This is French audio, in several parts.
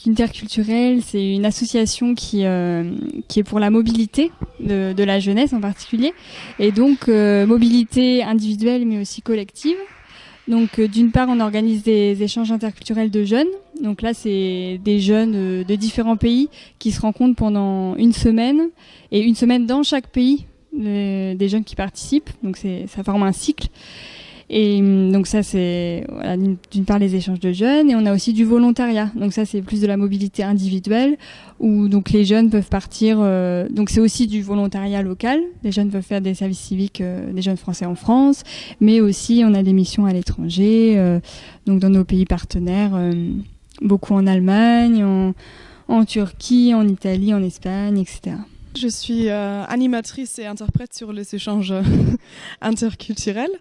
donc Interculturel, c'est une association qui est pour la mobilité de la jeunesse en particulier, et donc mobilité individuelle mais aussi collective. Donc d'une part, on organise des échanges interculturels de jeunes. Donc là, c'est des jeunes de différents pays qui se rencontrent pendant une semaine, et une semaine dans chaque pays, des jeunes qui participent. Donc ça forme un cycle. Et donc ça, c'est voilà, d'une part les échanges de jeunes, et on a aussi du volontariat. Donc ça, c'est plus de la mobilité individuelle, où donc les jeunes peuvent partir. Donc c'est aussi du volontariat local. Les jeunes peuvent faire des services civiques, des jeunes français en France, mais aussi on a des missions à l'étranger, donc dans nos pays partenaires, beaucoup en Allemagne, en Turquie, en Italie, en Espagne, etc. Je suis animatrice et interprète sur les échanges interculturels.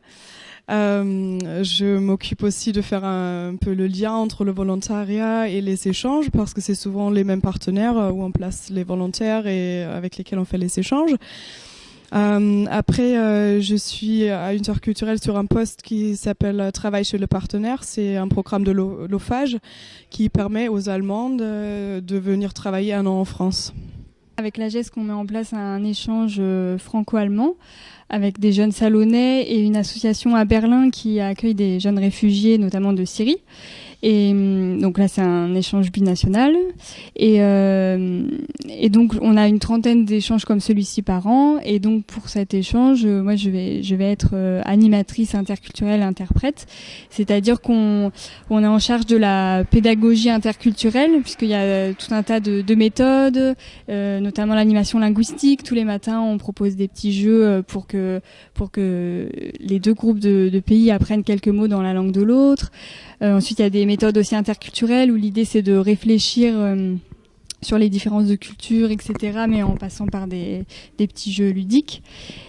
Je m'occupe aussi de faire un peu le lien entre le volontariat et les échanges, parce que c'est souvent les mêmes partenaires où on place les volontaires et avec lesquels on fait les échanges. Après, je suis à Interculturel sur un poste qui s'appelle Travail chez le partenaire. C'est un programme de l'OFAGE qui permet aux Allemandes de venir travailler 1 an en France. Avec la GES, on met en place un échange franco-allemand avec des jeunes salonnais et une association à Berlin qui accueille des jeunes réfugiés, notamment de Syrie. Et donc là, c'est un échange binational. Et donc, on a une trentaine d'échanges comme celui-ci par an. Et donc, pour cet échange, moi, je vais être animatrice interculturelle interprète. C'est-à-dire qu'on est en charge de la pédagogie interculturelle, puisqu'il y a tout un tas de méthodes, notamment l'animation linguistique. Tous les matins, on propose des petits jeux pour que les deux groupes de pays apprennent quelques mots dans la langue de l'autre. Ensuite, il y a des méthodes aussi interculturelles où l'idée c'est de réfléchir sur les différences de culture, etc., mais en passant par des petits jeux ludiques.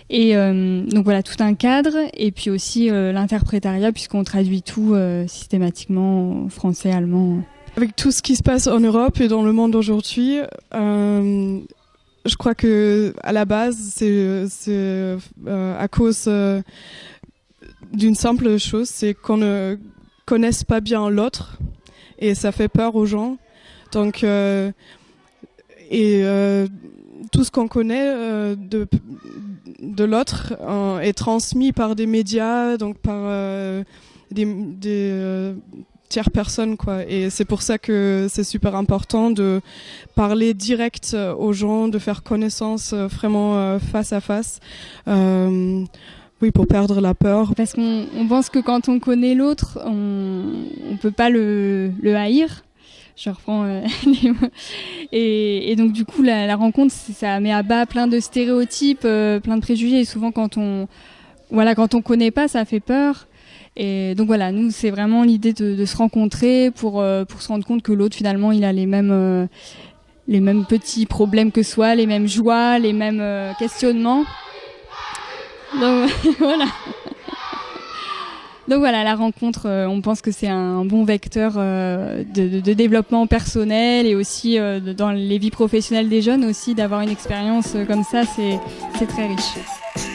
Et donc voilà, tout un cadre. Et puis aussi l'interprétariat, puisqu'on traduit tout systématiquement en français, allemand. Avec tout ce qui se passe en Europe et dans le monde aujourd'hui, je crois que à la base, c'est à cause d'une simple chose, c'est qu'on ne connaisse pas bien l'autre, et ça fait peur aux gens. Donc tout ce qu'on connaît de l'autre est transmis par des médias, donc par des tierces personnes, quoi. Et c'est pour ça que c'est super important de parler direct aux gens, de faire connaissance vraiment face à face. Oui, pour perdre la peur. Parce qu'on pense que quand on connaît l'autre, on peut pas le haïr. Je reprends les mots. Et donc du coup, la rencontre, ça met à bas plein de stéréotypes, plein de préjugés. Et souvent, quand on connaît pas, ça fait peur. Et donc voilà, nous, c'est vraiment l'idée de se rencontrer pour se rendre compte que l'autre, finalement, il a les mêmes petits problèmes que soi, les mêmes joies, les mêmes questionnements. Donc voilà. Donc voilà, la rencontre, on pense que c'est un bon vecteur de développement personnel, et aussi dans les vies professionnelles des jeunes aussi, d'avoir une expérience comme ça, c'est très riche.